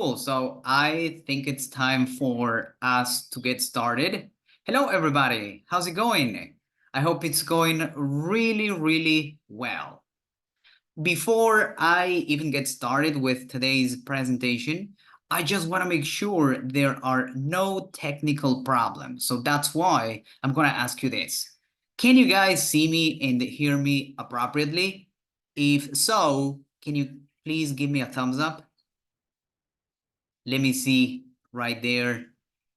Cool. So I think it's time for us to get started. Hello, everybody. How's it going? I hope it's going really, really well. Before I even get started with today's presentation, I just want to make sure there are no technical problems. So that's why I'm going to ask you this. Can you guys see me and hear me appropriately? If so, can you please give me a thumbs up? Let me see right there.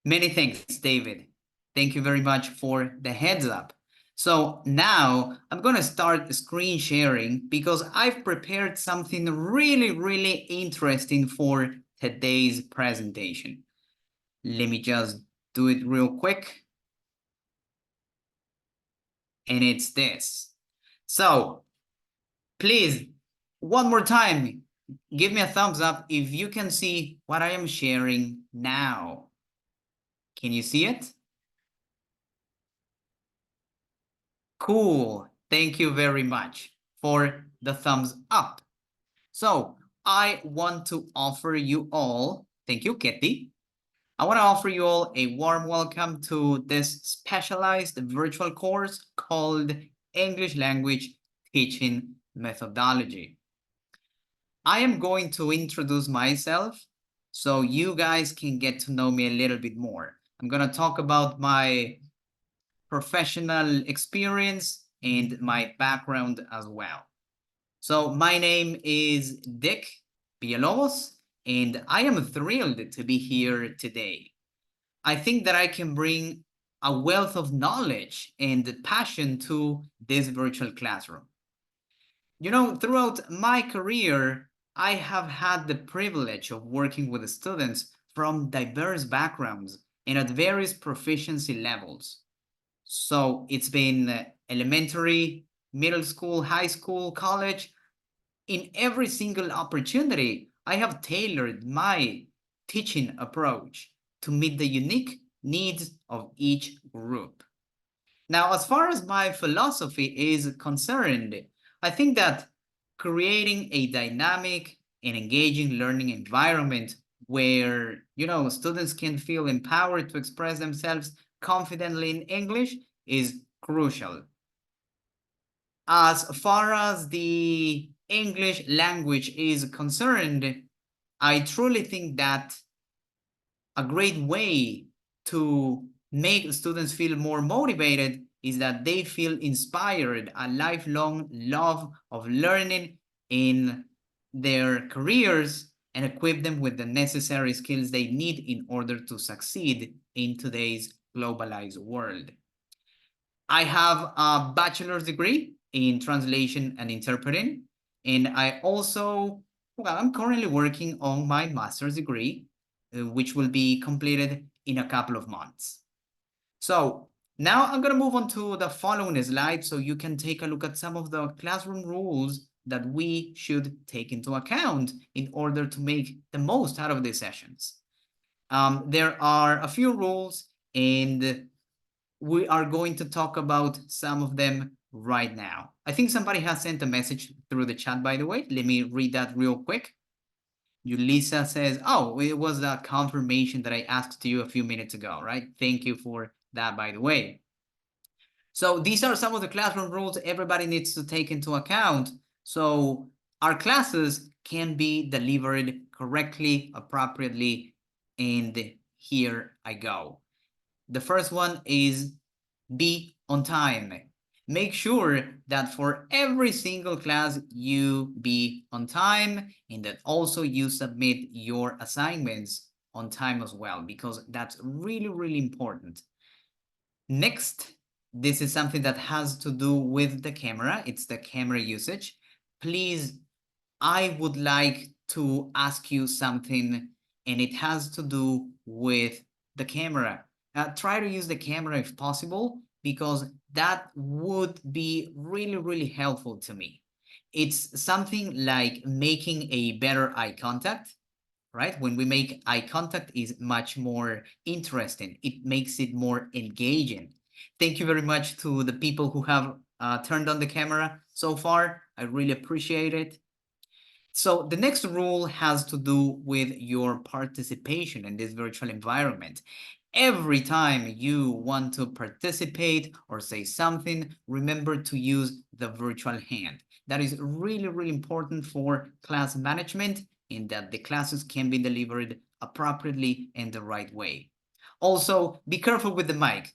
Many thanks, David. Thank you very much for the heads up. So now I'm going to start screen sharing because I've prepared something really, really interesting for today's presentation. Let me just do it real quick. And it's this. So please, one more time, give me a thumbs up if you can see what I am sharing now. Can you see it? Cool. Thank you very much for the thumbs up. So I want to offer you all, thank you, Ketty. I want to offer you all a warm welcome to this specialized virtual course called English Language Teaching Methodology. I am going to introduce myself so you guys can get to know me a little bit more. I'm going to talk about my professional experience and my background as well. So my name is Dick Villalobos, and I am thrilled to be here today. I think that I can bring a wealth of knowledge and passion to this virtual classroom. You know, throughout my career, I have had the privilege of working with students from diverse backgrounds and at various proficiency levels. So it's been elementary, middle school, high school, college. In every single opportunity, I have tailored my teaching approach to meet the unique needs of each group. Now, as far as my philosophy is concerned, I think that creating a dynamic and engaging learning environment where, students can feel empowered to express themselves confidently in English is crucial. As far as the English language is concerned, I truly think that a great way to make students feel more motivated is that they feel inspired, a lifelong love of learning in their careers, and equip them with the necessary skills they need in order to succeed in today's globalized world. I have a bachelor's degree in translation and interpreting, and I'm currently working on my master's degree, which will be completed in a couple of months. So now I'm going to move on to the following slide so you can take a look at some of the classroom rules that we should take into account in order to make the most out of these sessions. There are a few rules, and we are going to talk about some of them right now. I think somebody has sent a message through the chat, by the way. Let me read that real quick. Yulisa says, oh, it was a confirmation that I asked you a few minutes ago, right? Thank you for that, by the way. So these are some of the classroom rules everybody needs to take into account. So our classes can be delivered correctly, appropriately, and here I go. The first one is be on time. Make sure that for every single class you be on time, and that also you submit your assignments on time as well, because that's really, really important. Next, this is something that has to do with the camera. It's the camera usage. Please, I would like to ask you something, and it has to do with the camera. Try to use the camera if possible, because that would be really, really helpful to me. It's something like making a better eye contact, right? When we make eye contact, is much more interesting. It makes it more engaging. Thank you very much to the people who have turned on the camera so far. I really appreciate it. So the next rule has to do with your participation in this virtual environment. Every time you want to participate or say something, remember to use the virtual hand. That is really, really important for class management, in that the classes can be delivered appropriately in the right way. Also, be careful with the mic.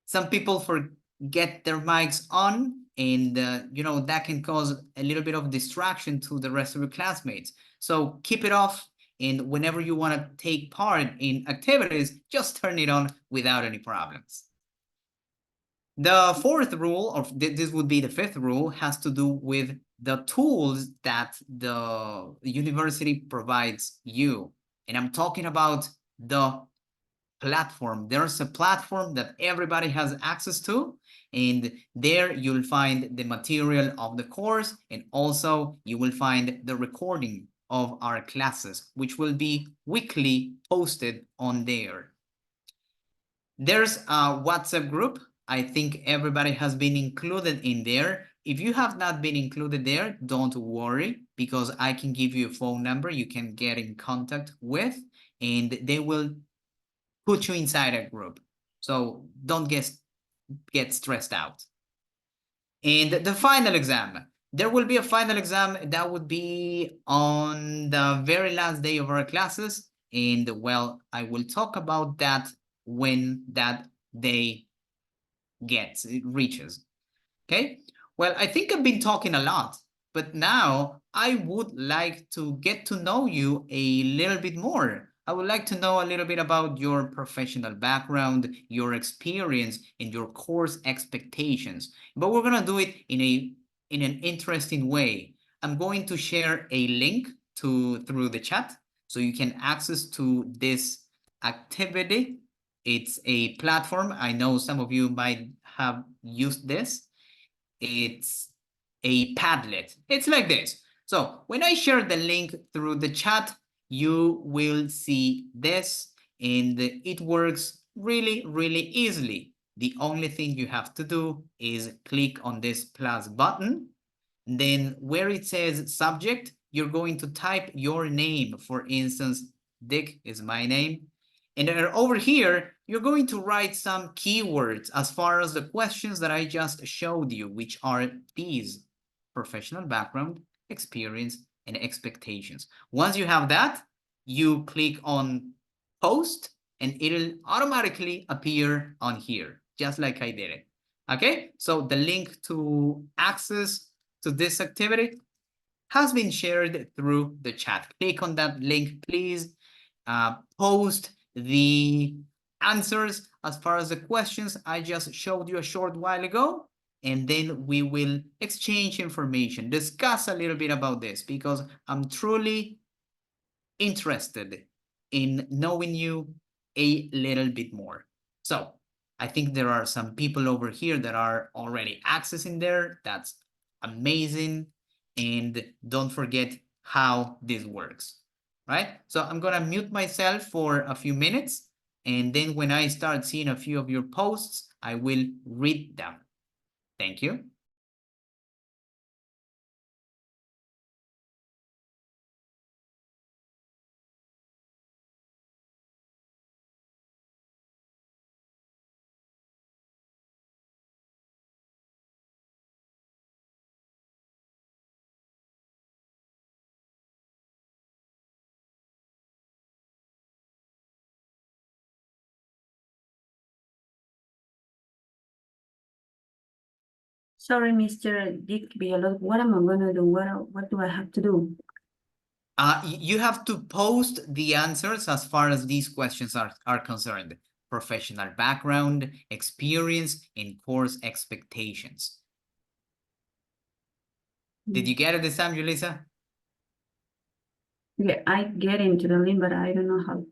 Some people forget their mics on, and that can cause a little bit of distraction to the rest of your classmates. So keep it off, and whenever you want to take part in activities, just turn it on without any problems. The fourth rule, or this would be the fifth rule, has to do with the tools that the university provides you. And I'm talking about the platform. There's a platform that everybody has access to, and there you'll find the material of the course, and also you will find the recording of our classes, which will be weekly posted on there. There's a WhatsApp group. I think everybody has been included in there. If you have not been included there, don't worry, because I can give you a phone number you can get in contact with, and they will put you inside a group. So don't get stressed out. And the final exam, there will be a final exam that would be on the very last day of our classes. And well, I will talk about that when that day reaches. Okay. Well, I think I've been talking a lot, but now I would like to get to know you a little bit more. I would like to know a little bit about your professional background, your experience, and your course expectations. But we're gonna do it in an interesting way. I'm going to share a link through the chat, so you can access to this activity. It's a platform. I know some of you might have used this. It's a Padlet. It's like this. So when I share the link through the chat, you will see this, and it works really, really easily. The only thing you have to do is click on this plus button. Then where it says subject, you're going to type your name. For instance, Dick is my name. And then over here, you're going to write some keywords as far as the questions that I just showed you, which are these: professional background, experience, and expectations. Once you have that, you click on post, and it'll automatically appear on here, just like I did it. Okay, so the link to access to this activity has been shared through the chat. Click on that link, please. Post the answers as far as the questions I just showed you a short while ago, and then we will exchange information, discuss a little bit about this, because I'm truly interested in knowing you a little bit more. So I think there are some people over here that are already accessing there. That's amazing. And don't forget how this works, right? So I'm gonna mute myself for a few minutes, and then when I start seeing a few of your posts, I will read them. Thank you. Sorry, Mr. Dick Villalobos, what am I gonna do? What do I have to do? You have to post the answers as far as these questions are concerned: professional background, experience, and course expectations. Did you get it this time, Julissa? Yeah, I get into the link, but I don't know how.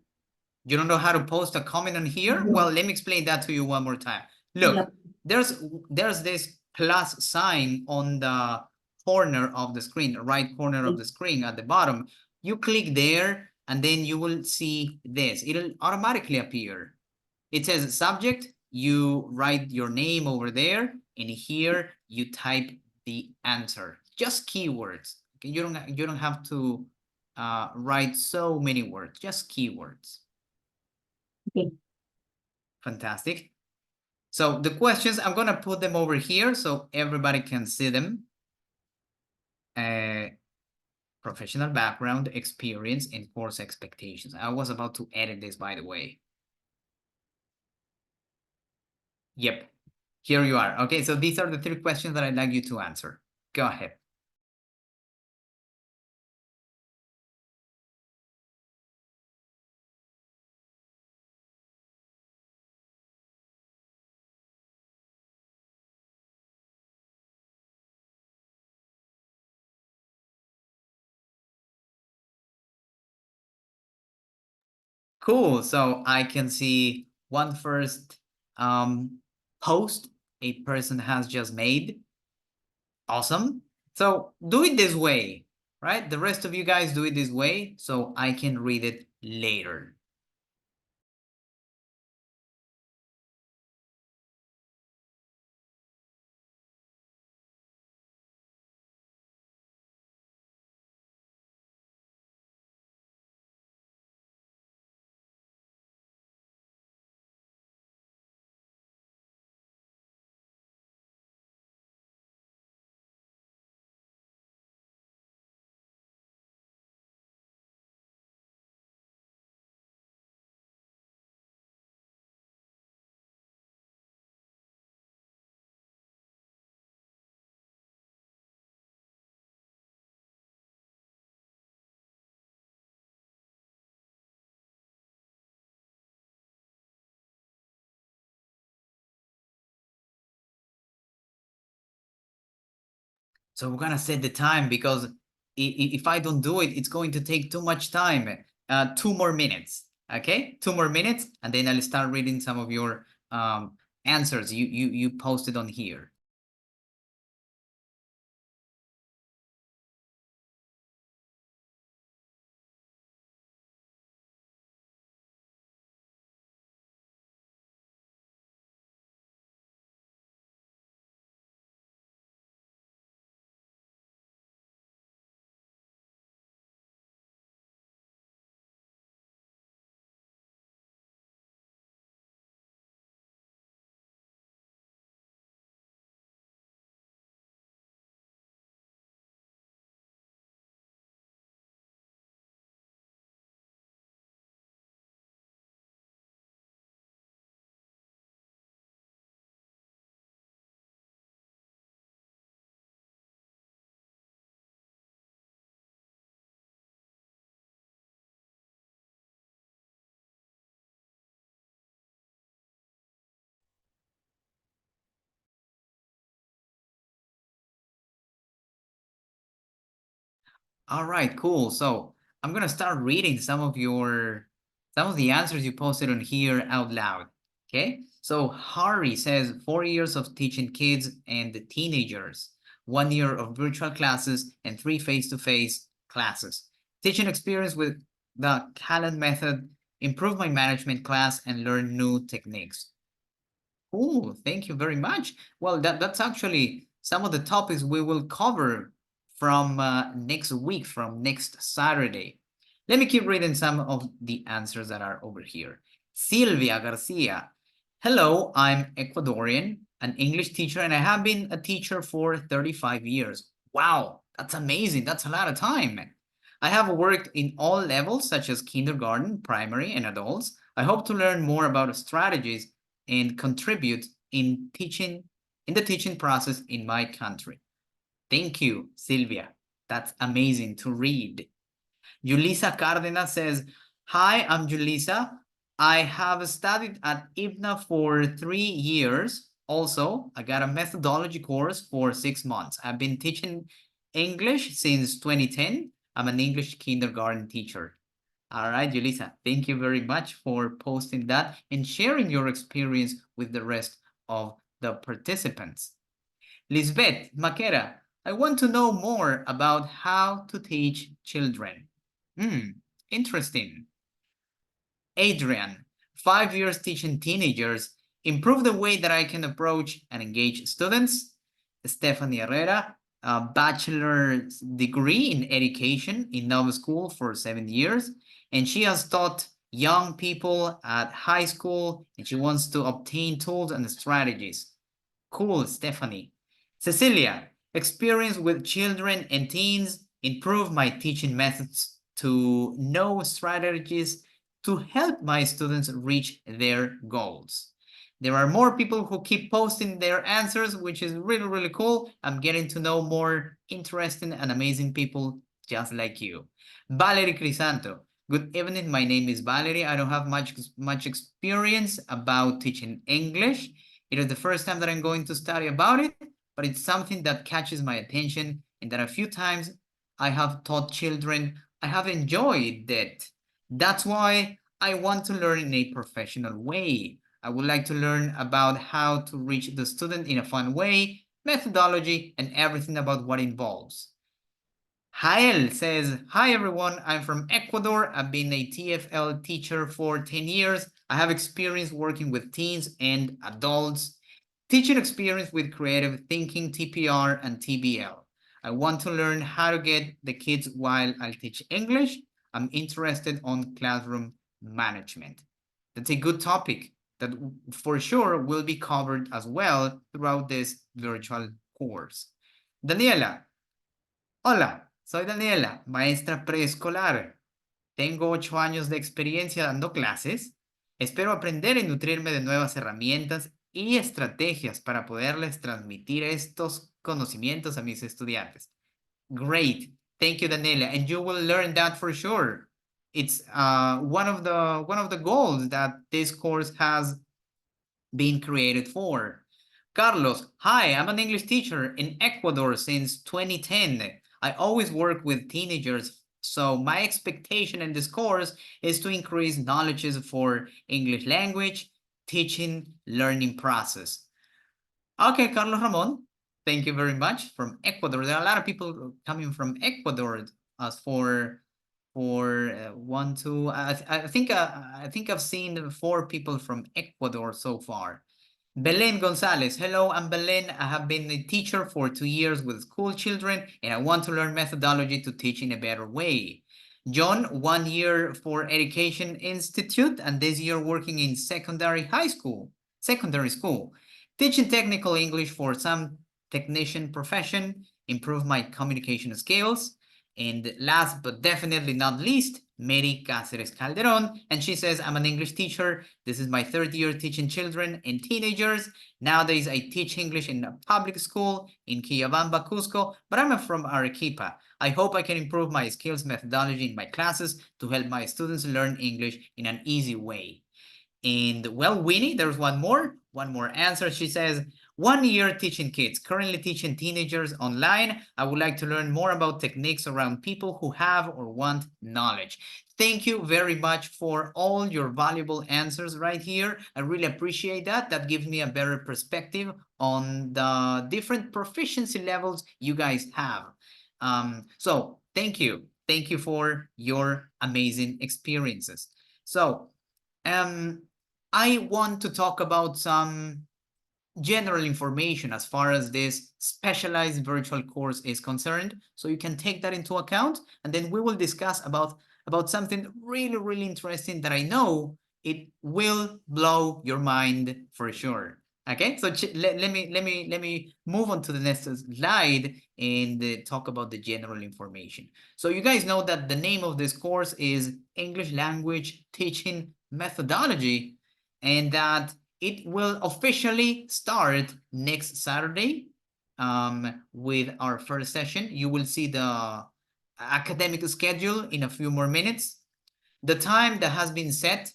You don't know how to post a comment on here? Well, let me explain that to you one more time. Look, there's this plus sign on the corner of the screen, the right corner of the screen at the bottom. You click there, and then you will see this. It'll automatically appear. It says subject, you write your name over there, and here you type the answer. Just keywords. Okay, you don't have to write so many words, just keywords. Okay. Fantastic. So the questions, I'm gonna put them over here so everybody can see them. Professional background, experience, and course expectations. I was about to edit this, by the way. Yep, here you are. Okay, so these are the 3 questions that I'd like you to answer. Go ahead. Cool. So I can see one first post a person has just made. Awesome. So do it this way, right? The rest of you guys do it this way so I can read it later. So we're gonna set the time because if I don't do it, it's going to take too much time. 2 more minutes, okay? 2 more minutes, and then I'll start reading some of your answers you posted on here. All right, cool. So I'm gonna start reading some of the answers you posted on here out loud. Okay. So Hari says 4 years of teaching kids and teenagers, 1 year of virtual classes, and 3 face-to-face classes. Teaching experience with the Callan method, improve my management class, and learn new techniques. Cool, thank you very much. Well, that's actually some of the topics we will cover from next week, from next Saturday. Let me keep reading some of the answers that are over here. Silvia Garcia. Hello, I'm Ecuadorian, an English teacher, and I have been a teacher for 35 years. Wow, that's amazing. That's a lot of time. I have worked in all levels, such as kindergarten, primary, and adults. I hope to learn more about strategies and contribute in the teaching process in my country. Thank you, Silvia. That's amazing to read. Julissa Cardenas says, hi, I'm Julissa. I have studied at IBNA for 3 years. Also, I got a methodology course for 6 months. I've been teaching English since 2010. I'm an English kindergarten teacher. All right, Julissa, thank you very much for posting that and sharing your experience with the rest of the participants. Lisbeth Maquera, I want to know more about how to teach children. Interesting. Adrian, 5 years teaching teenagers, improve the way that I can approach and engage students. Stephanie Herrera, a bachelor's degree in education in Nova School for 7 years, and she has taught young people at high school, and she wants to obtain tools and strategies. Cool, Stephanie. Cecilia, experience with children and teens, improve my teaching methods to know strategies to help my students reach their goals. There are more people who keep posting their answers, which is really, really cool. I'm getting to know more interesting and amazing people just like you. Valerie Crisanto, good evening. My name is Valerie. I don't have much experience about teaching English. It is the first time that I'm going to study about it, but it's something that catches my attention and that a few times I have taught children. I have enjoyed it. That's why I want to learn in a professional way. I would like to learn about how to reach the student in a fun way, methodology, and everything about what involves. Jael says, hi everyone, I'm from Ecuador. I've been a TFL teacher for 10 years. I have experience working with teens and adults, teaching experience with creative thinking, TPR, and TBL. I want to learn how to get the kids while I teach English. I'm interested on classroom management. That's a good topic that for sure will be covered as well throughout this virtual course. Daniela, hola, soy Daniela, maestra preescolar. Tengo 8 años de experiencia dando clases. Espero aprender y nutrirme de nuevas herramientas y estrategias para poderles transmitir estos conocimientos a mis estudiantes. Great. Thank you, Daniela. And you will learn that for sure. It's one of the goals that this course has been created for. Carlos, hi, I'm an English teacher in Ecuador since 2010. I always work with teenagers, so my expectation in this course is to increase knowledge for English language, teaching, learning process. Okay, Carlos Ramon, thank you very much from Ecuador. There are a lot of people coming from Ecuador as for one, two. I think I've seen 4 people from Ecuador so far. Belen Gonzalez, hello, I'm Belen. I have been a teacher for 2 years with school children, and I want to learn methodology to teach in a better way. John, 1 year for Education Institute, and this year working in secondary school, teaching technical English for some technician profession, improve my communication skills. And last but definitely not least, Mary Cáceres Calderon, and she says, I'm an English teacher. This is my 3rd year teaching children and teenagers. Nowadays, I teach English in a public school in Quillabamba, Cusco, but I'm from Arequipa. I hope I can improve my skills methodology in my classes to help my students learn English in an easy way. And well, Winnie, there's one more answer. She says, 1 year teaching kids, currently teaching teenagers online. I would like to learn more about techniques around people who have or want knowledge. Thank you very much for all your valuable answers right here. I really appreciate that. That gives me a better perspective on the different proficiency levels you guys have. So thank you. Thank you for your amazing experiences. So I want to talk about some general information as far as this specialized virtual course is concerned, so you can take that into account, and then we will discuss about something really, really interesting that I know it will blow your mind for sure. Okay, so let me move on to the next slide and talk about the general information. So you guys know that the name of this course is English Language Teaching Methodology, and that it will officially start next Saturday with our first session. You will see the academic schedule in a few more minutes. The time that has been set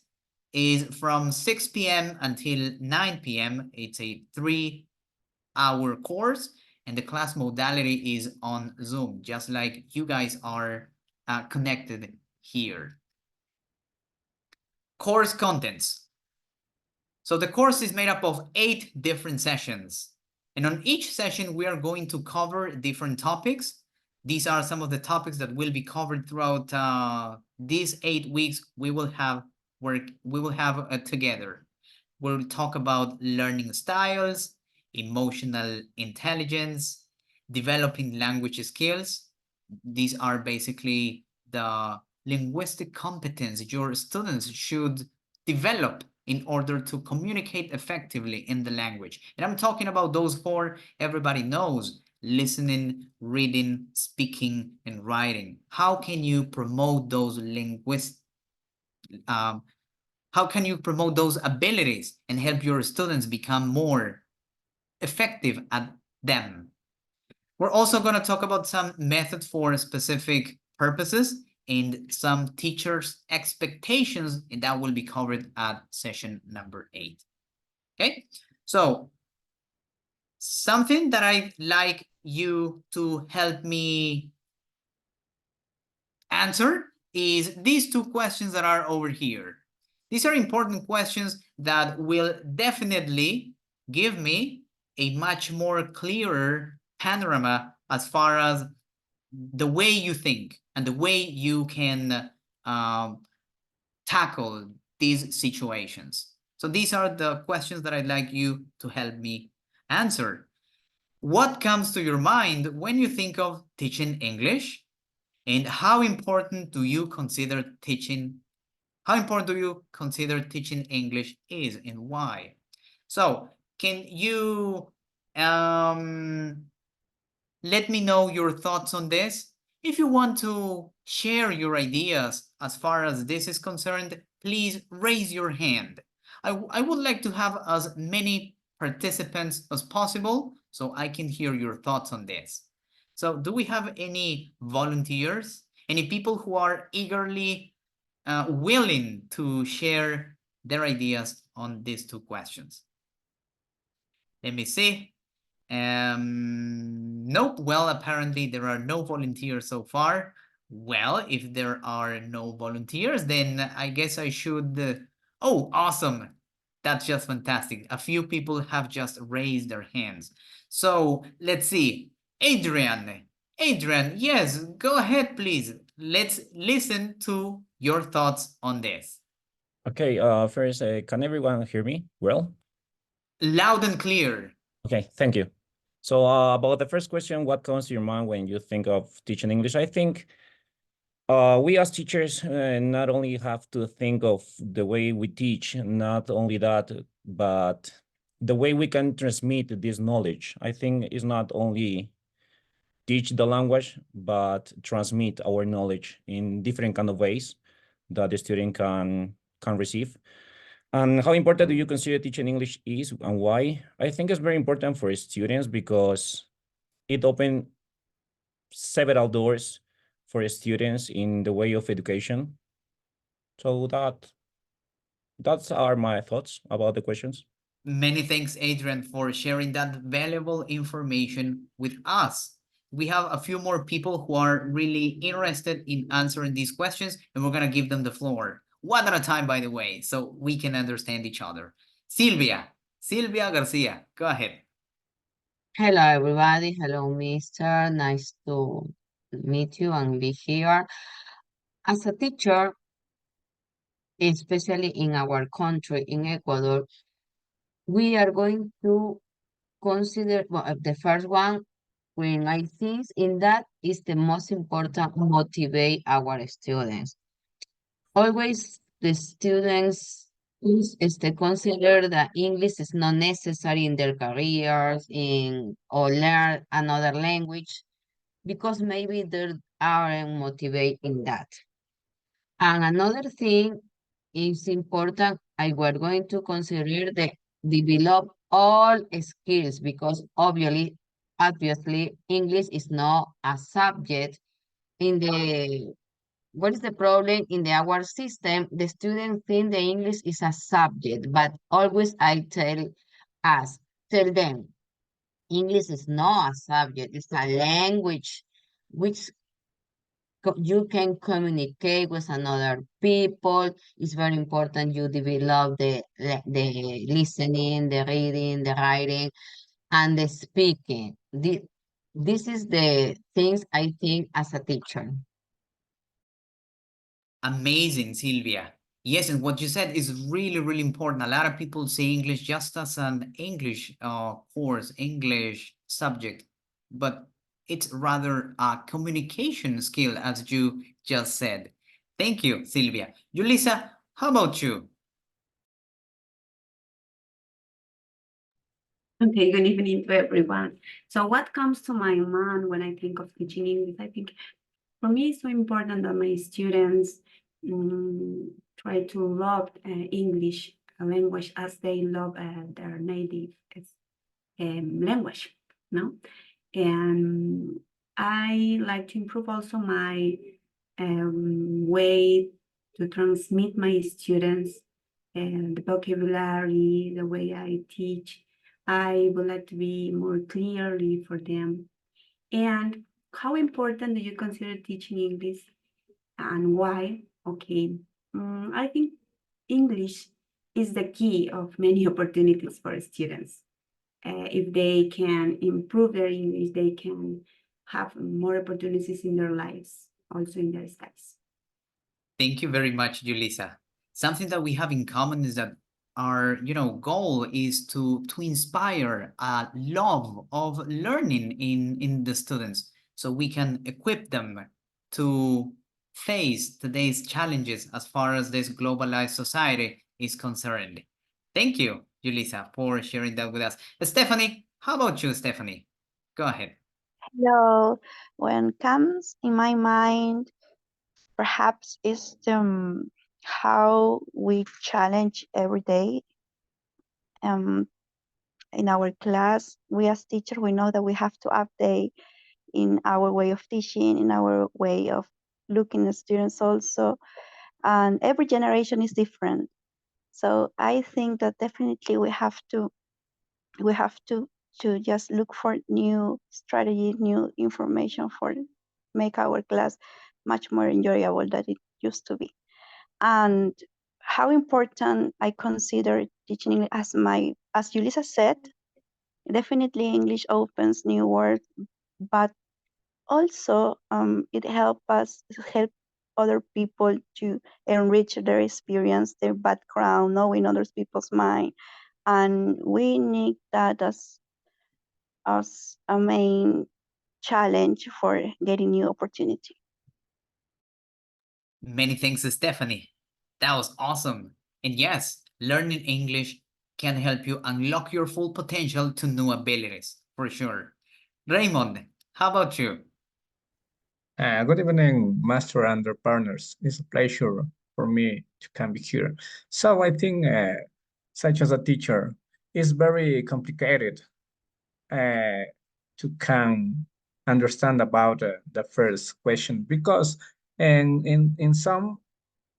is from 6 p.m. until 9 p.m. It's a 3-hour course, and the class modality is on Zoom, just like you guys are connected here. Course contents. So the course is made up of 8 different sessions. And on each session, we are going to cover different topics. These are some of the topics that will be covered throughout these 8 weeks we will have together. We'll talk about learning styles, emotional intelligence, developing language skills. These are basically the linguistic competence your students should develop in order to communicate effectively in the language. And I'm talking about those four everybody knows: listening, reading, speaking, and writing. How can you promote those how can you promote those abilities and help your students become more effective at them? We're also going to talk about some methods for specific purposes and some teachers' expectations, and that will be covered at session number 8. Okay, so something that I'd like you to help me answer is these two questions that are over here. These are important questions that will definitely give me a much more clearer panorama as far as the way you think and the way you can tackle these situations. So these are the questions that I'd like you to help me answer. What comes to your mind when you think of teaching English? And how important do you consider teaching English is, and why? So can you let me know your thoughts on this? If you want to share your ideas as far as this is concerned, please raise your hand. I would like to have as many participants as possible so I can hear your thoughts on this. So do we have any volunteers? Any people who are eagerly willing to share their ideas on these two questions? Let me see. Nope. Well, apparently there are no volunteers so far. Well, if there are no volunteers, then I guess I should... Oh, awesome. That's just fantastic. A few people have just raised their hands. So let's see. Adrian, yes, go ahead, please. Let's listen to your thoughts on this. Okay, first, can everyone hear me well? Loud and clear. Okay, thank you. So about the first question, what comes to your mind when you think of teaching English? I think we as teachers not only have to think of the way we teach, not only that, but the way we can transmit this knowledge. I think is not only teach the language, but transmit our knowledge in different kind of ways that the student can receive. And how important do you consider teaching English is and why? I think it's very important for students because it opens several doors for students in the way of education. So that's are my thoughts about the questions. Many thanks, Adrian, for sharing that valuable information with us. We have a few more people who are really interested in answering these questions, and we're going to give them the floor. One at a time, by the way, so we can understand each other. Silvia Garcia, go ahead. Hello, everybody. Hello, Mister. Nice to meet you and be here. As a teacher, especially in our country, in Ecuador, we are going to consider the first one when I think in that is the most important motivate our students. Always the students is to consider that English is not necessary in their careers or learn another language because maybe they aren't motivated in that. And another thing is important, we're going to consider the develop all skills because obviously English is not a subject in the what is the problem in our system? The students think the English is a subject, but always I tell them, English is not a subject, it's a language which you can communicate with another people. It's very important you develop the listening, the reading, the writing, and the speaking. This is the things I think as a teacher. Amazing, Silvia. Yes, and what you said is really, really important. A lot of people say English just as an English course, English subject, but it's rather a communication skill, as you just said. Thank you, Silvia. Julissa, how about you? Okay, good evening to everyone. So what comes to my mind when I think of teaching English? I think for me, it's so important that my students try to love English language as they love their native language, no? And I like to improve also my way to transmit my students and the vocabulary, the way I teach. I would like to be more clearly for them. And how important do you consider teaching English and why? Okay, I think English is the key of many opportunities for students. If they can improve their English, they can have more opportunities in their lives, also in their studies. Thank you very much, Julissa. Something that we have in common is that our goal is to inspire a love of learning in the students, so we can equip them to face today's challenges as far as this globalized society is concerned. Thank you, Julissa, for sharing that with us. Stephanie, how about you, Stephanie? Go ahead. Hello. When comes in my mind, perhaps is how we challenge every day. In our class, we as teachers, we know that we have to update in our way of teaching, in our way of looking at students also. And every generation is different. So I think that definitely we have to just look for new strategy, new information for make our class much more enjoyable than it used to be. And how important I consider teaching English as Julissa said, definitely English opens new words, but also it help other people to enrich their experience, their background, knowing other people's mind. And we need that as a main challenge for getting new opportunity. Many thanks, Stephanie. That was awesome. And yes, learning English can help you unlock your full potential to new abilities, for sure. Raymond, how about you? Good evening, master and their partners. It's a pleasure for me to come be here. So I think, such as a teacher, it's very complicated to come understand about the first question, because in some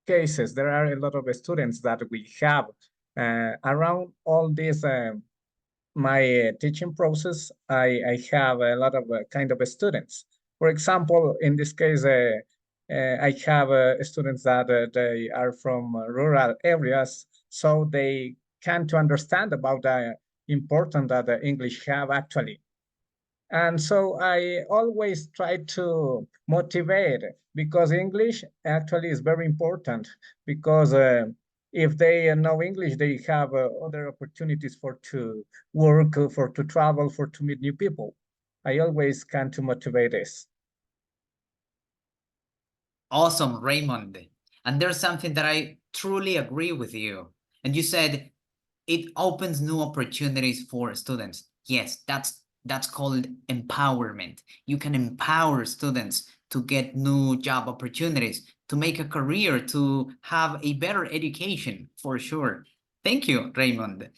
cases there are a lot of students that we have around all this my teaching process. I have a lot of kind of students. For example, in this case, I have students that they are from rural areas, so they can to understand about the importance that the English have actually. And so I always try to motivate, because English actually is very important, because if they know English, they have other opportunities for to work, for to travel, for to meet new people. I always can to motivate this. Awesome, Raymond. And there's something that I truly agree with you. And you said it opens new opportunities for students. Yes, that's called empowerment. You can empower students to get new job opportunities, to make a career, to have a better education, for sure. Thank you, Raymond.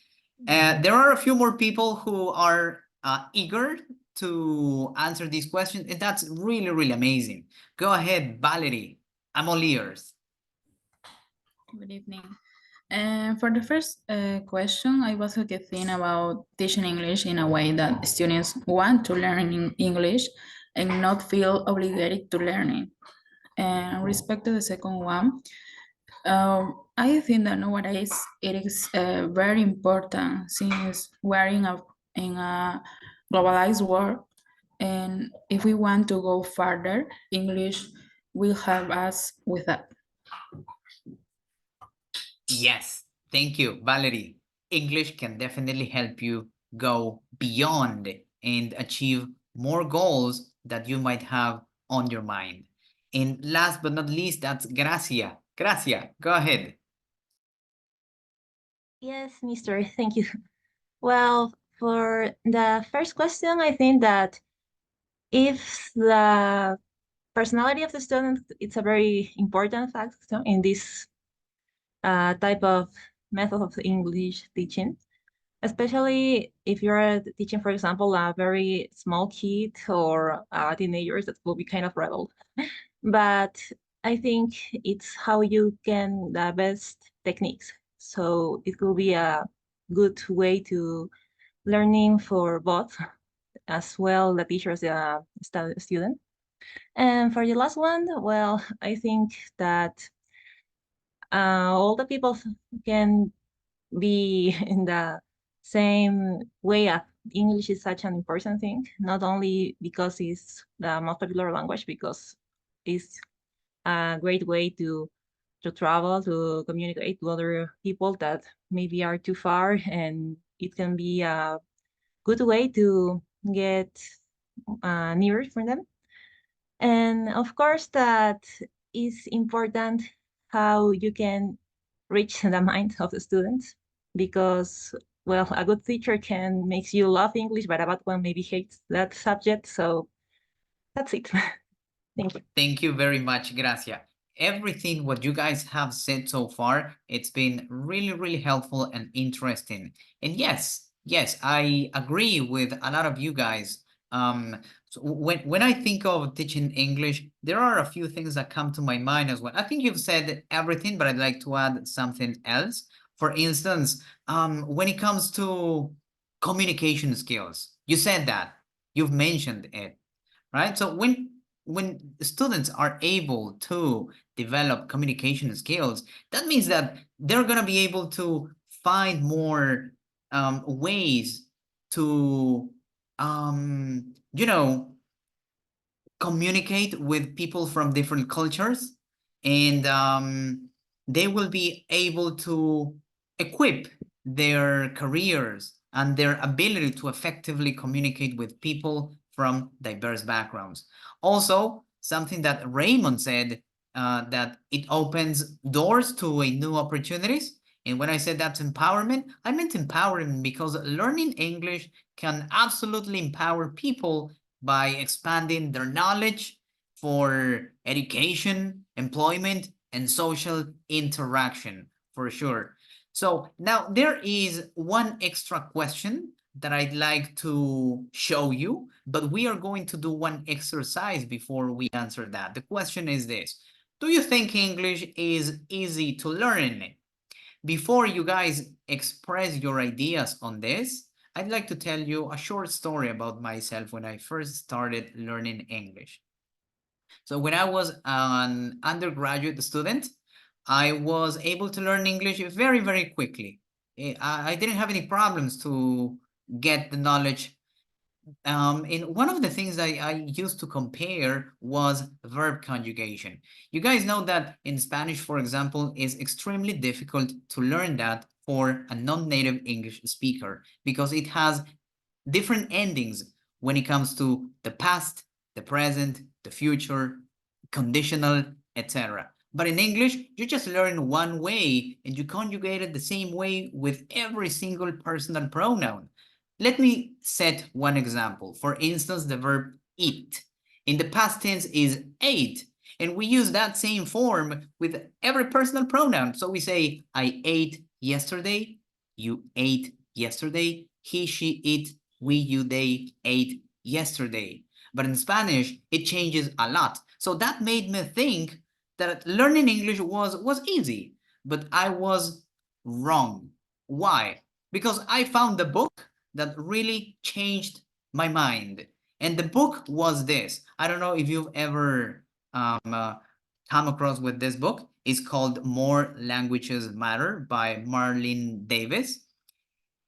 There are a few more people who are eager to answer these questions, and that's really, really amazing. Go ahead, Valerie. I'm all ears. Good evening. For the first question, I was thinking about teaching English in a way that students want to learn in English and not feel obligated to learn it. And respect to the second one, I think that nowadays it is very important, since we're in a globalized world, and if we want to go further, English will help us with that. Yes, thank you, Valerie. English can definitely help you go beyond and achieve more goals that you might have on your mind. And last but not least, that's Gracia. Gracia, go ahead. Yes, Mr. Thank you. Well, for the first question, I think that if the personality of the student, it's a very important factor in this type of method of English teaching, especially if you're teaching, for example, a very small kid or teenagers that will be kind of rebel. But I think it's how you can the best techniques. So it will be a good way to learning for both as well the teachers, the student. And for the last one, well, I think that all the people can be in the same way. English is such an important thing, not only because it's the most popular language, because it's a great way to travel, to communicate to other people that maybe are too far, and it can be a good way to get nearer from them. And of course, that is important how you can reach the mind of the students, because, well, a good teacher can make you love English, but a bad one maybe hates that subject. So that's it. Thank you. Thank you very much, Gracia. Everything what you guys have said so far, it's been really, really helpful and interesting. And yes, I agree with a lot of you guys. So when I think of teaching English, there are a few things that come to my mind as well. I think you've said everything, but I'd like to add something else. For instance, when it comes to communication skills, you said that, you've mentioned it, right? So when students are able to develop communication skills, that means that they're going to be able to find more ways to, you know, communicate with people from different cultures, and they will be able to equip their careers and their ability to effectively communicate with people from diverse backgrounds. Also, something that Raymond said, that it opens doors to a new opportunities. And when I said that's empowerment, I meant empowerment because learning English can absolutely empower people by expanding their knowledge for education, employment, and social interaction, for sure. So now there is one extra question that I'd like to show you, but we are going to do one exercise before we answer that. The question is this: do you think English is easy to learn? Before you guys express your ideas on this, I'd like to tell you a short story about myself when I first started learning English. So when I was an undergraduate student, I was able to learn English very, very quickly. I didn't have any problems to get the knowledge. And one of the things I used to compare was verb conjugation. You guys know that in Spanish, for example, it's extremely difficult to learn that for a non-native English speaker because it has different endings when it comes to the past, the present, the future, conditional, etc. But in English, you just learn one way and you conjugate it the same way with every single personal pronoun. Let me set one example. For instance, the verb eat. In the past tense is ate, and we use that same form with every personal pronoun. So we say, I ate yesterday, you ate yesterday, he, she, it, we, you, they ate yesterday. But in Spanish, it changes a lot. So that made me think that learning English was easy, but I was wrong. Why? Because I found the book that really changed my mind. And the book was this. I don't know if you've ever come across with this book. It's called More Languages Matter by Marlene Davis.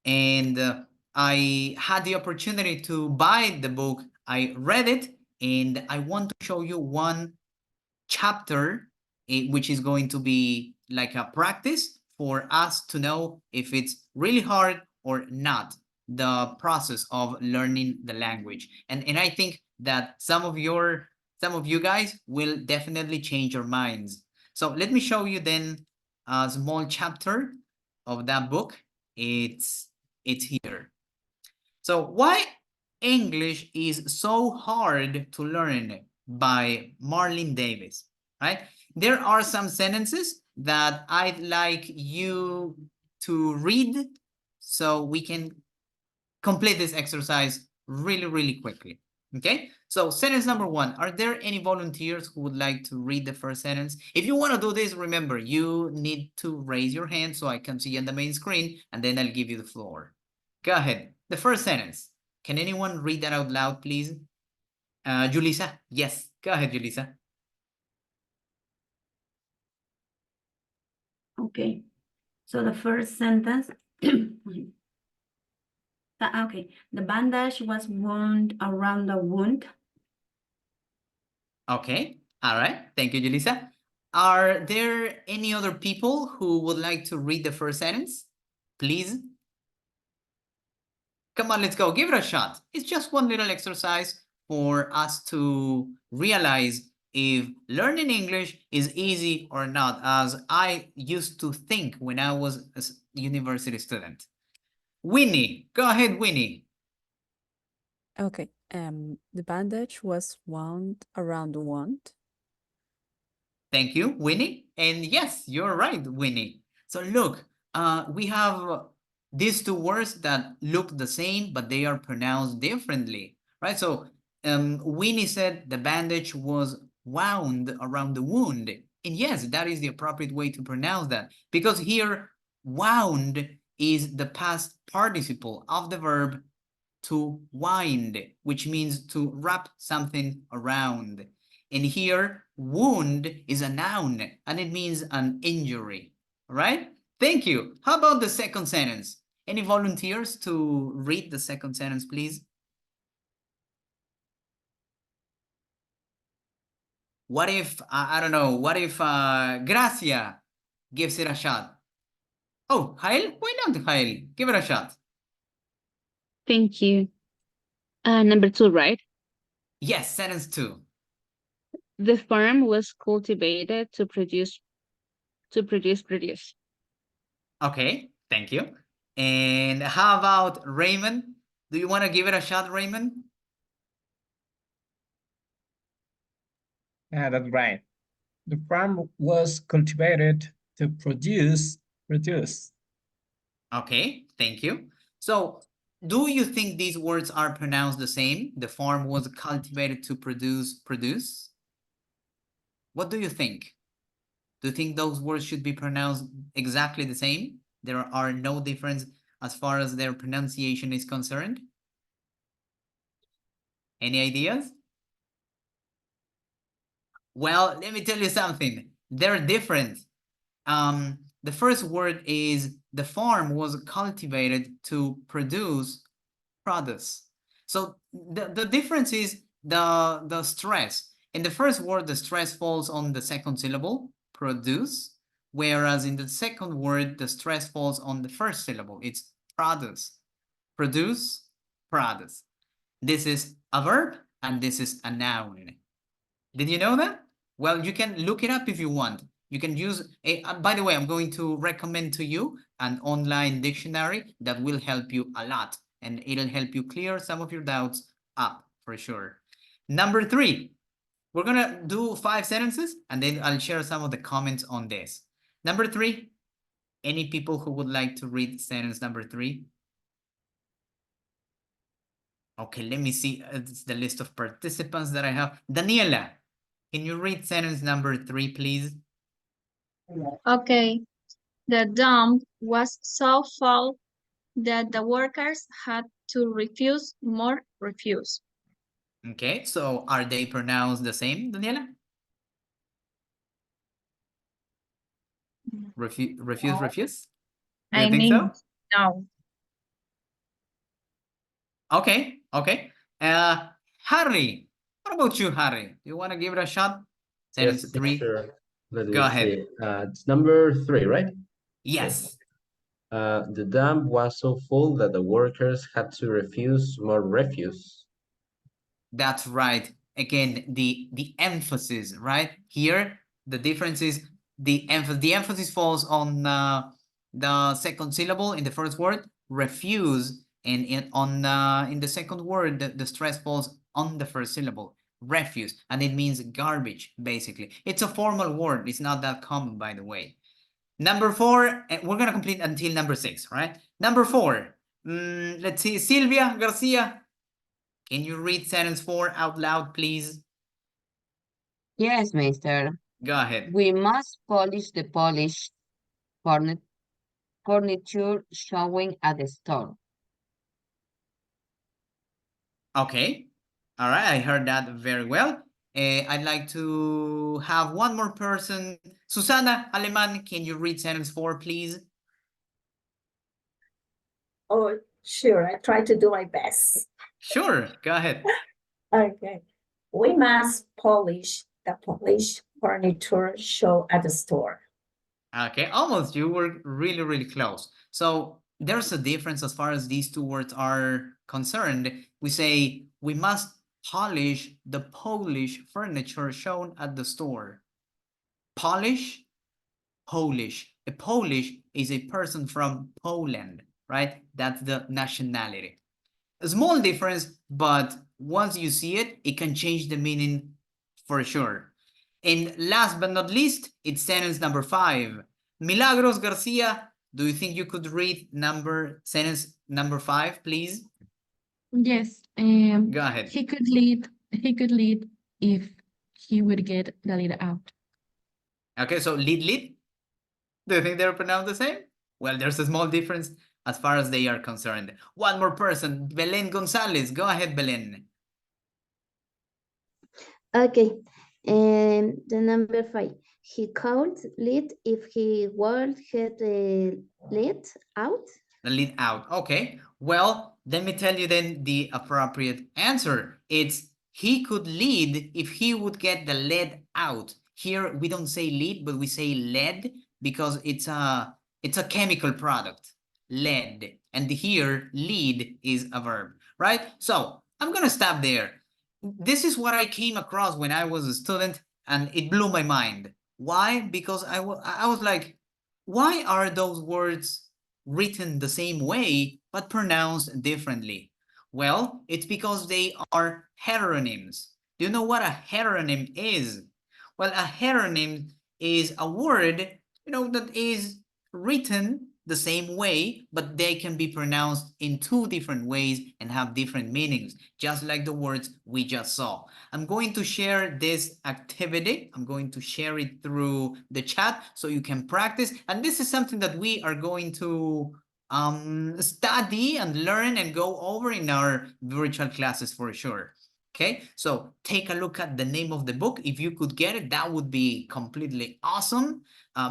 And I had the opportunity to buy the book. I read it, and I want to show you one chapter, which is going to be like a practice for us to know if it's really hard or not, the process of learning the language. And I think that some of you guys will definitely change your minds. So let me show you then a small chapter of that book. It's here. So why English is so hard to learn, by Marlene Davis, right? There are some sentences that I'd like you to read so we can complete this exercise really, really quickly. Okay, so sentence number 1. Are there any volunteers who would like to read the first sentence? If you want to do this, remember, you need to raise your hand so I can see on the main screen, and then I'll give you the floor. Go ahead. The first sentence. Can anyone read that out loud, please? Julissa? Yes. Go ahead, Julissa. Okay. So the first sentence. Okay. The bandage was wound around the wound. Okay. All right. Thank you, Julissa. Are there any other people who would like to read the first sentence? Please. Come on, let's go. Give it a shot. It's just one little exercise for us to realize if learning English is easy or not, as I used to think when I was a university student. Winnie, go ahead, Winnie. Okay. The bandage was wound around the wound. Thank you, Winnie. And yes, you're right, Winnie. So look, we have these two words that look the same, but they are pronounced differently, right? So Winnie said the bandage was wound around the wound. And yes, that is the appropriate way to pronounce that, because here wound is the past participle of the verb to wind, which means to wrap something around. And here, wound is a noun, and it means an injury, right? Thank you. How about the second sentence? Any volunteers to read the second sentence, please? What if, I don't know, what if Gracia gives it a shot? Oh, Jael? Why not, Jael? Give it a shot. Thank you. Number 2, right? Yes, sentence 2. The farm was cultivated to produce. Okay, thank you. And how about Raymond? Do you want to give it a shot, Raymond? Yeah, that's right. The farm was cultivated to produce. Okay, thank you. So, do you think these words are pronounced the same? The farm was cultivated to produce? What do you think? Do you think those words should be pronounced exactly the same? There are no difference as far as their pronunciation is concerned? Any ideas? Well, let me tell you something. They're different. The first word is the farm was cultivated to produce produce. So the difference is the stress. In the first word, the stress falls on the second syllable, produce, whereas in the second word, the stress falls on the first syllable. It's produce. Produce, produce. This is a verb and this is a noun. Did you know that? Well, you can look it up if you want. You can use by the way, I'm going to recommend to you an online dictionary that will help you a lot, and it'll help you clear some of your doubts up for sure. Number 3, we're gonna do 5 sentences and then I'll share some of the comments on this. Number 3, any people who would like to read sentence number 3? Okay, let me see. It's the list of participants that I have. Daniela, can you read sentence number 3, please? Okay. The dump was so full that the workers had to refuse more refuse. Okay, so are they pronounced the same, Daniela? Refuse? Do you think so? No. Okay. Harry, what about you, Harry? Do you want to give it a shot? Sentence Yes, 3. sure. Go ahead. It's number 3, right? Yes. The dump was so full that the workers had to refuse more refuse. That's right. Again, the emphasis, right? Here, the difference is the emphasis falls on the second syllable in the first word, refuse, and in the second word, the stress falls on the first syllable, refuse, and it means garbage, basically. It's a formal word. It's not that common, by the way. Number 4, we're gonna complete until number 6, right? Number 4, let's see, Silvia Garcia, can you read sentence 4 out loud, please? Yes, mister. Go ahead. We must polish the polished furniture showing at the store. Okay. All right, I heard that very well. I'd like to have one more person. Susana Aleman, can you read sentence 4, please? Oh, sure. I try to do my best. Sure, go ahead. Okay. We must polish the polished furniture show at the store. Okay, almost. You were really, really close. So there's a difference as far as these two words are concerned. We say we must polish the Polish furniture shown at the store. Polish, Polish. A Polish is a person from Poland, right? That's the nationality. A small difference, but once you see it, it can change the meaning for sure. And last but not least, it's sentence number 5. Milagros Garcia, do you think you could read sentence number 5, please? Yes. Go ahead. He could lead if he would get the lead out. Okay, so lead. Do you think they're pronounced the same? Well, there's a small difference as far as they are concerned. One more person, Belen Gonzalez. Go ahead, Belen. Okay, and the number 5. He could lead if he would get the lead out. The lead out. Okay. Well, let me tell you then the appropriate answer. It's he could lead if he would get the lead out. Here we don't say lead, but we say lead because it's a chemical product. Lead. And here lead is a verb, right? So I'm gonna stop there. This is what I came across when I was a student, and it blew my mind. Why? Because I was like, why are those words written the same way but pronounced differently? Well, it's because they are heteronyms. Do you know what a heteronym is? Well, a heteronym is a word, that is written the same way, but they can be pronounced in 2 different ways and have different meanings, just like the words we just saw. I'm going to share this activity. I'm going to share it through the chat so you can practice. And this is something that we are going to study and learn and go over in our virtual classes for sure. Okay, so take a look at the name of the book. If you could get it, that would be completely awesome.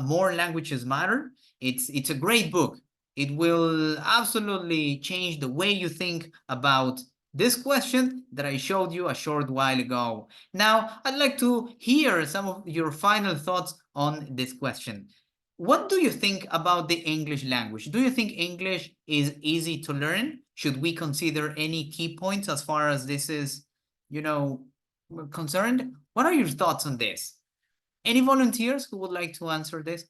More Languages Matter. It's a great book. It will absolutely change the way you think about this question that I showed you a short while ago. Now, I'd like to hear some of your final thoughts on this question. What do you think about the English language? Do you think English is easy to learn? Should we consider any key points as far as this is, concerned? What are your thoughts on this? Any volunteers who would like to answer this?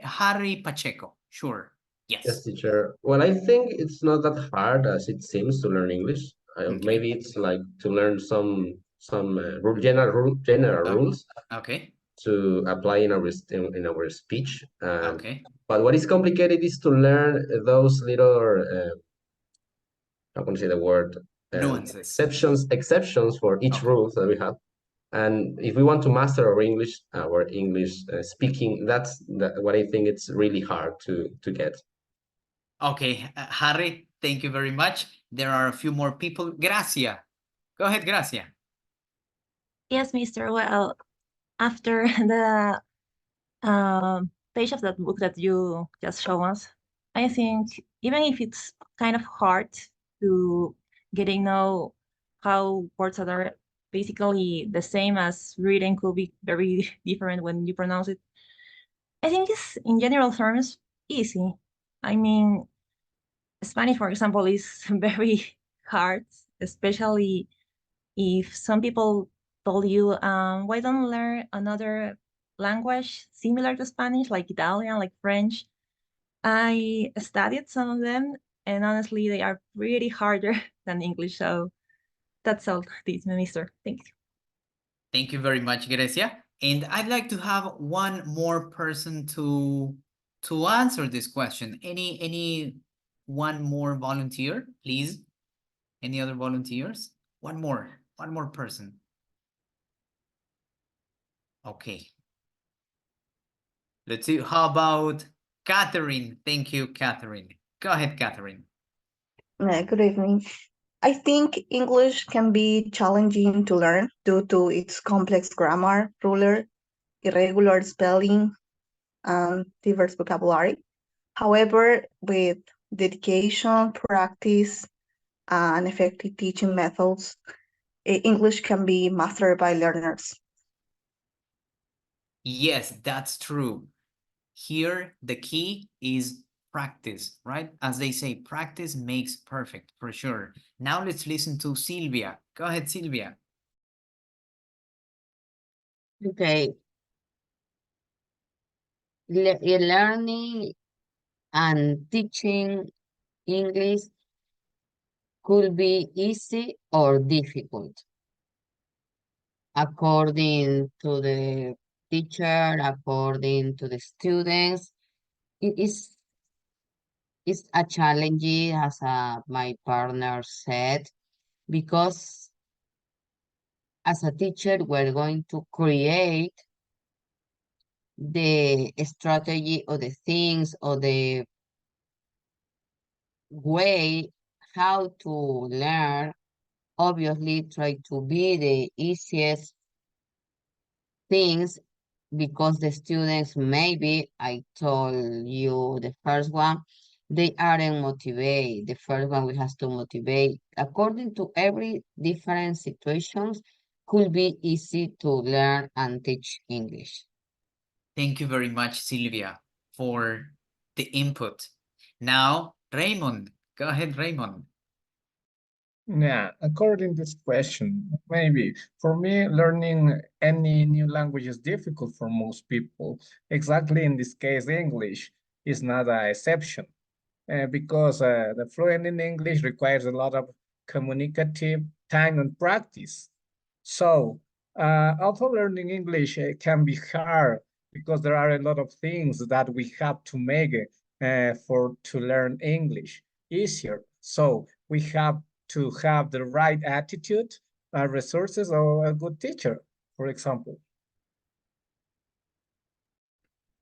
Harry Pacheco, sure. Yes, teacher. Well, I think it's not that hard as it seems to learn English. Maybe it's like to learn some general rules. Okay. To apply in our speech. Okay. But what is complicated is to learn those little how can I say the word? Nuances. Exceptions for each rule that we have. And if we want to master our English speaking, that's what I think it's really hard to get. Okay, Harry, thank you very much. There are a few more people. Gracia. Go ahead, Gracia. Yes, Mr. Well, after the page of that book that you just showed us, I think even if it's kind of hard to know how words that are basically the same as reading could be very different when you pronounce it, I think it's in general terms easy. I mean, Spanish, for example, is very hard, especially if some people told you, why don't learn another language similar to Spanish, like Italian, like French? I studied some of them, and honestly, they are pretty harder than English. So that's all, this minister. Thank you. Thank you very much, Grecia. And I'd like to have one more person to answer this question. Any one more volunteer, please? Any other volunteers? One more person. Okay. Let's see. How about Catherine? Thank you, Catherine. Go ahead, Catherine. Good evening. I think English can be challenging to learn due to its complex grammar, ruler, irregular spelling, and diverse vocabulary. However, with dedication, practice, and effective teaching methods, English can be mastered by learners. Yes, that's true. Here, the key is practice, right? As they say, practice makes perfect, for sure. Now let's listen to Silvia. Go ahead, Silvia. Okay. Learning and teaching English could be easy or difficult according to the teacher, according to the students. It is a challenge, as my partner said, because as a teacher, we're going to create the strategy or the things or the way how to learn. Obviously, try to be the easiest things, because the students, maybe I told you the first one, they aren't motivated. The first one we have to motivate. According to every different situations, could be easy to learn and teach English. Thank you very much, Silvia, for the input. Now, Raymond. Go ahead, Raymond. Yeah, according to this question, maybe for me, learning any new language is difficult for most people. Exactly in this case, English is not an exception, because the fluent in English requires a lot of communicative time and practice. So, although learning English can be hard because there are a lot of things that we have to make to learn English easier. So we have to have the right attitude, resources, or a good teacher, for example.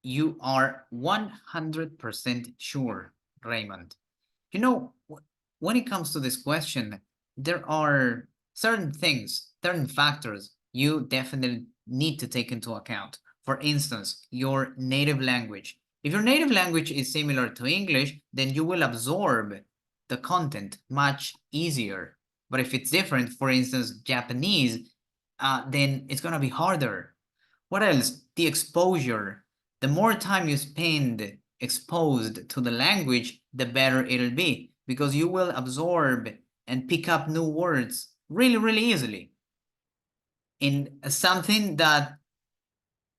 You are 100% sure, Raymond. You know, when it comes to this question, there are certain things, certain factors you definitely need to take into account. For instance, your native language. If your native language is similar to English, then you will absorb the content much easier. But if it's different, for instance, Japanese, then it's going to be harder. What else? The exposure. The more time you spend exposed to the language, the better it'll be, because you will absorb and pick up new words really, really easily. And something that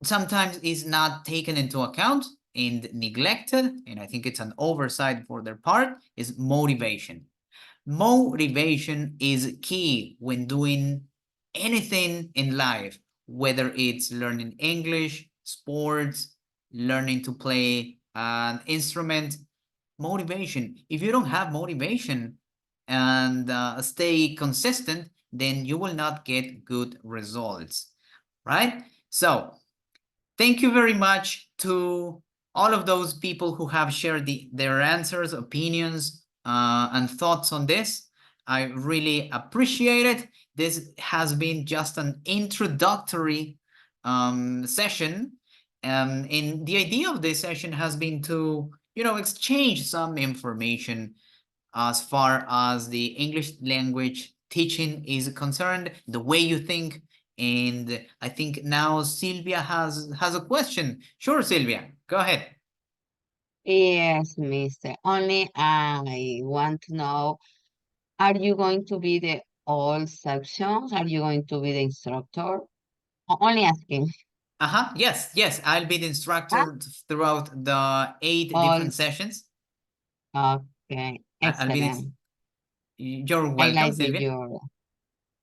sometimes is not taken into account and neglected, and I think it's an oversight for their part, is motivation. Motivation is key when doing anything in life, whether it's learning English, sports, learning to play an instrument. Motivation. If you don't have motivation and stay consistent, then you will not get good results, right? So thank you very much to all of those people who have shared their answers, opinions, and thoughts on this. I really appreciate it. This has been just an introductory session. And the idea of this session has been to, exchange some information as far as the English language teaching is concerned, the way you think. And I think now Sylvia has a question. Sure, Sylvia, go ahead. Yes, mister. Only I want to know, are you going to be the all sections? Are you going to be the instructor? Only asking. Yes, I'll be the instructor throughout the 8 All different sessions. Okay, I'll be excellent. You're I welcome, like Sylvia.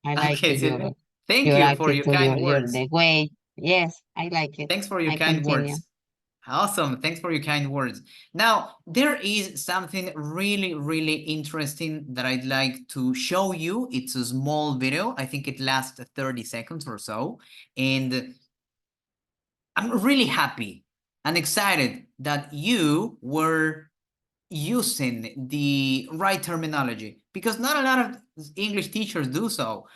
I like Okay, Sylvia. Thank your you for your attitude, kind your words. the way. Yes, I like it. Thanks for your I kind continue. words. Awesome. Thanks for your kind words. Now, there is something really, really interesting that I'd like to show you. It's a small video. I think it lasts 30 seconds or so. And I'm really happy and excited that you were using the right terminology, because not a lot of English teachers do so.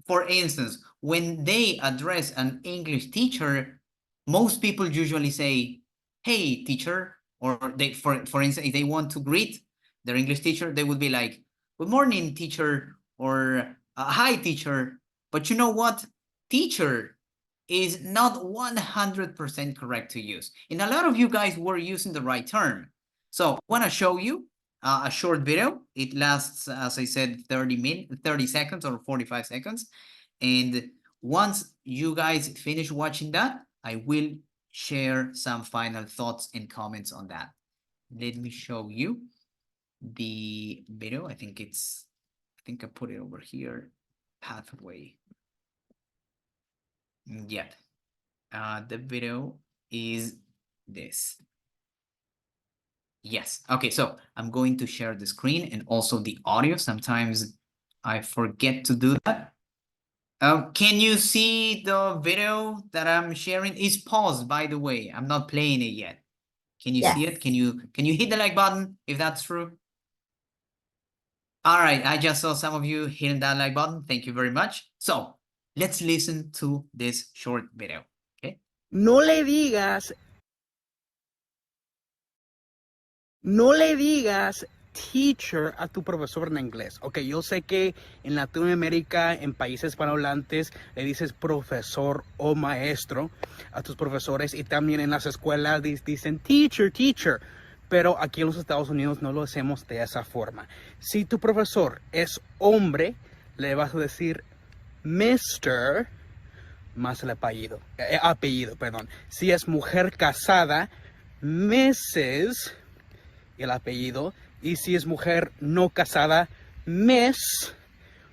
For instance, when they address an English teacher, most people usually say, hey, teacher, or they, for instance, if they want to greet their English teacher, they would be like, good morning, teacher, or hi, teacher. But you know what? Teacher is not 100% correct to use. And a lot of you guys were using the right term. So I want to show you a short video. It lasts, as I said, 30 seconds or 45 seconds. And once you guys finish watching that, I will share some final thoughts and comments on that. Let me show you the video. I think I put it over here, pathway. Yep. The video is this. Yes. Okay, so I'm going to share the screen and also the audio. Sometimes I forget to do that. Can you see the video that I'm sharing? It's paused, by the way. I'm not playing it yet. Can you see it? Can you hit the like button if that's true? All right, I just saw some of you hitting that like button. Thank you very much. So let's listen to this short video. Okay. No le digas teacher a tu profesor en inglés. Ok, yo sé que en Latinoamérica, en países hispanohablantes, le dices profesor o maestro a tus profesores, y también en las escuelas dicen teacher. Pero aquí en los Estados Unidos no lo hacemos de esa forma. Si tu profesor es hombre, le vas a decir Mr. más el apellido. Si es mujer casada, Mrs. el apellido. Y si es mujer no casada, Miss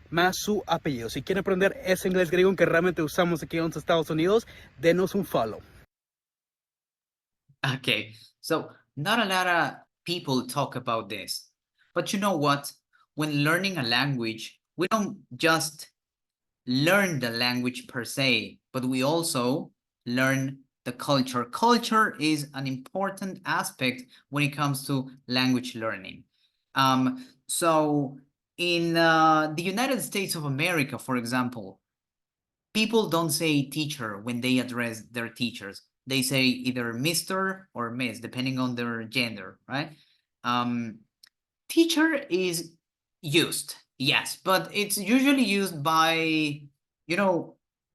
más su apellido. Si quieren aprender ese inglés griego que realmente usamos aquí en los Estados Unidos, denos un follow. Okay, so not a lot of people talk about this, but you know what? When learning a language, we don't just learn the language per se, but we also learn the culture. Culture is an important aspect when it comes to language learning. So in the United States of America, for example, people don't say teacher when they address their teachers. They say either Mr. or Miss, depending on their gender, right? Teacher is used, yes, but it's usually used by,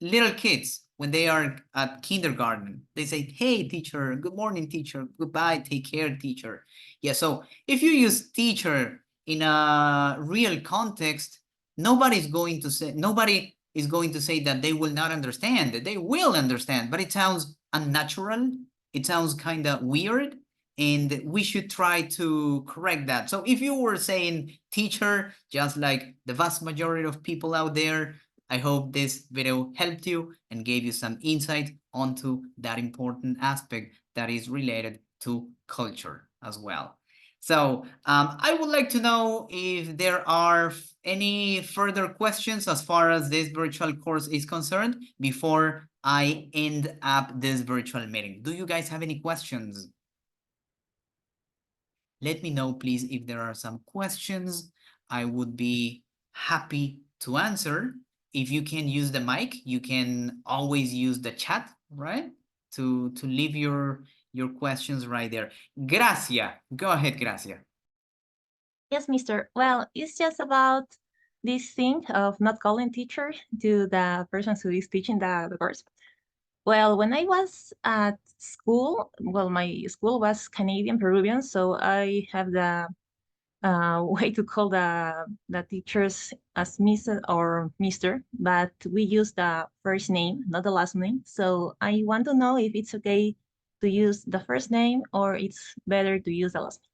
little kids when they are at kindergarten. They say, hey, teacher, good morning, teacher, goodbye, take care, teacher. Yeah, so if you use teacher in a real context, nobody is going to say that they will not understand. They will understand, but it sounds unnatural. It sounds kind of weird, and we should try to correct that. So if you were saying teacher, just like the vast majority of people out there, I hope this video helped you and gave you some insight onto that important aspect that is related to culture as well. So I would like to know if there are any further questions as far as this virtual course is concerned before I end up this virtual meeting. Do you guys have any questions? Let me know, please, if there are some questions. I would be happy to answer. If you can use the mic, you can always use the chat, right? To leave your questions right there. Gracia, go ahead, Gracia. Yes, Mr. Well, it's just about this thing of not calling teacher to the person who is teaching the course. Well, when I was at school, well, my school was Canadian Peruvian, so I have the way to call the teachers as Mrs. or Mr., but we use the first name, not the last name. So I want to know if it's okay to use the first name or it's better to use the last name.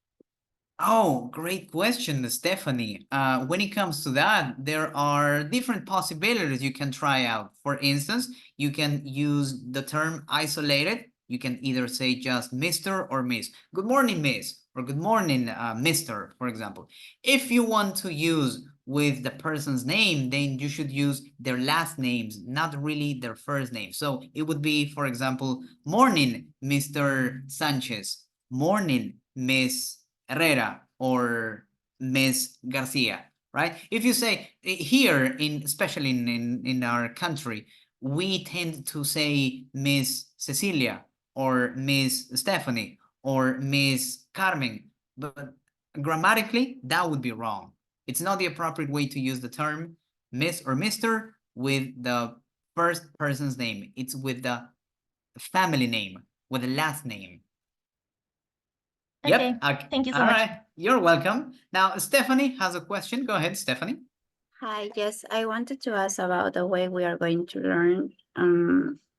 Oh, great question, Stephanie. When it comes to that, there are different possibilities you can try out. For instance, you can use the term isolated. You can either say just Mr. or Miss. Good morning, Miss, or good morning, Mr., for example. If you want to use with the person's name, then you should use their last names, not really their first name. So it would be, for example, morning, Mr. Sanchez, morning, Miss Herrera or Miss Garcia, right? If you say here, especially in our country, we tend to say Miss Cecilia or Miss Stephanie or Miss Carmen, but grammatically, that would be wrong. It's not the appropriate way to use the term Miss or Mr. with the first person's name. It's with the family name, with the last name. Okay. Yep. Okay. Thank you so All much. right. You're welcome. Now, Stephanie has a question. Go ahead, Stephanie. Hi, yes, I wanted to ask about the way we are going to learn.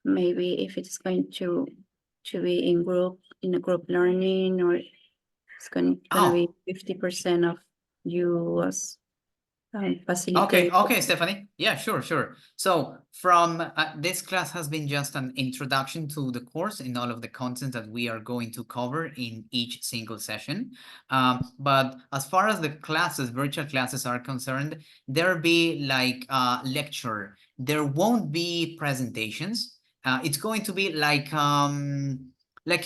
Maybe if it's going to be in a group learning, or it's gonna be 50% of you as Okay, facilitator. okay, Stephanie. Yeah, sure. So from this class has been just an introduction to the course and all of the content that we are going to cover in each single session. But as far as the classes, virtual classes are concerned, there'll be like lecture. There won't be presentations. It's going to be like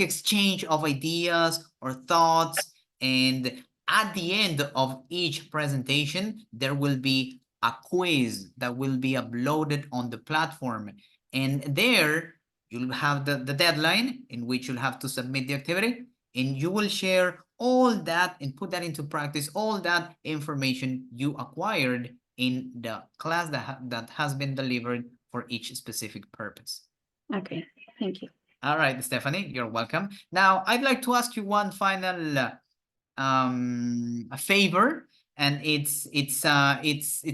exchange of ideas or thoughts, and at the end of each presentation, there will be a quiz that will be uploaded on the platform. And there you'll have the deadline in which you'll have to submit the activity, and you will share all that and put that into practice, all that information you acquired in the class that has been delivered for each specific purpose. Okay, thank you. All right, Stephanie, you're welcome. Now, I'd like to ask you one final a favor, and it's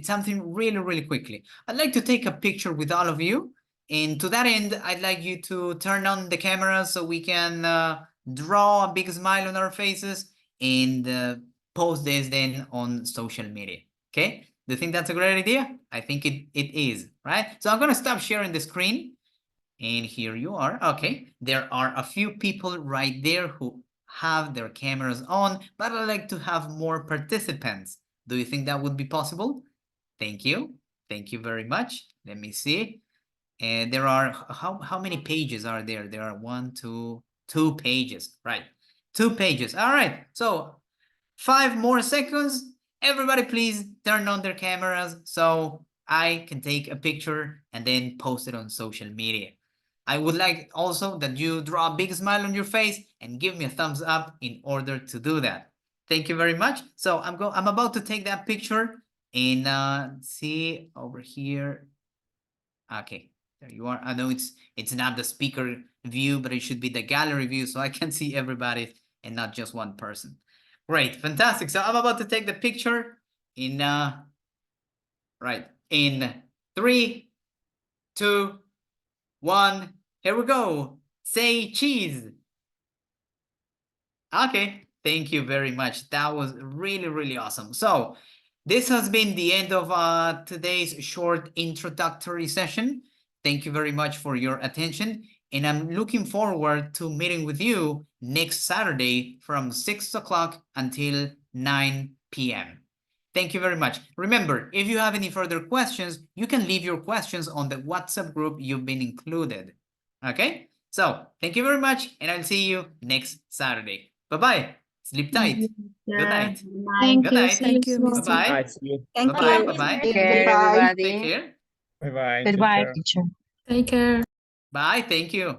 something really quickly. I'd like to take a picture with all of you, and to that end, I'd like you to turn on the camera so we can draw a big smile on our faces and post this then on social media. Okay? Do you think that's a great idea? I think it is, right? So I'm gonna stop sharing the screen. And here you are. Okay, there are a few people right there who have their cameras on, but I'd like to have more participants. Do you think that would be possible? Thank you. Thank you very much. Let me see. And there are, how many pages are there? There are two pages, right? 2 pages. All right. So 5 more seconds. Everybody please turn on their cameras so I can take a picture and then post it on social media. I would like also that you draw a big smile on your face and give me a thumbs up in order to do that. Thank you very much. So I'm about to take that picture and see over here. Okay, there you are. I know it's not the speaker view, but it should be the gallery view so I can see everybody and not just one person. Great, fantastic. So I'm about to take the picture in right, in 3, 2, 1, here we go. Say cheese. Okay, thank you very much. That was really awesome. So this has been the end of today's short introductory session. Thank you very much for your attention, and I'm looking forward to meeting with you next Saturday from 6 o'clock until 9 p.m. Thank you very much. Remember, if you have any further questions, you can leave your questions on the WhatsApp group you've been included. Okay? So, thank you very much, and I'll see you next Saturday. Bye-bye. Sleep tight. Good night. Thank Good you. night. See you soon. Bye-bye. Bye, see you. Thank Bye-bye. you. Bye-bye. Take care, Bye. everybody. Take care. Bye-bye, Goodbye, teacher. teacher. Take care. Bye. Thank you.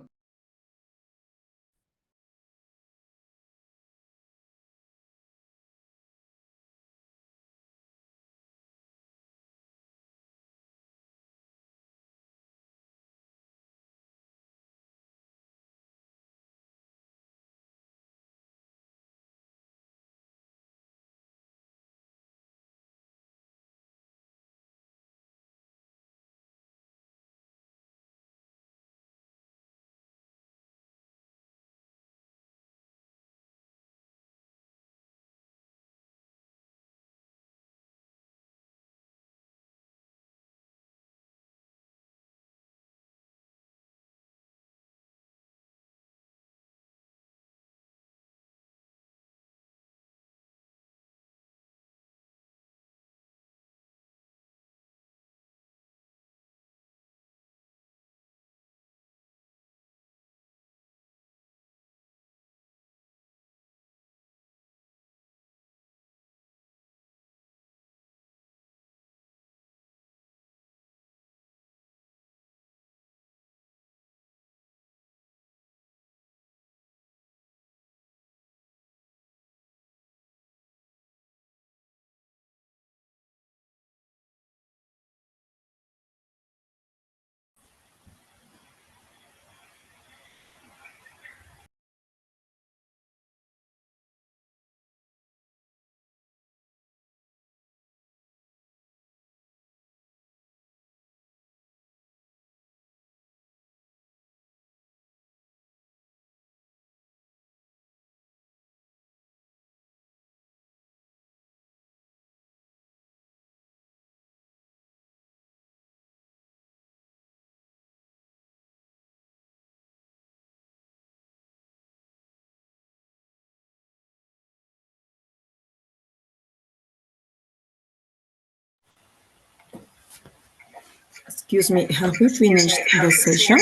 Excuse me, have we finished the session?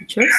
Teachers?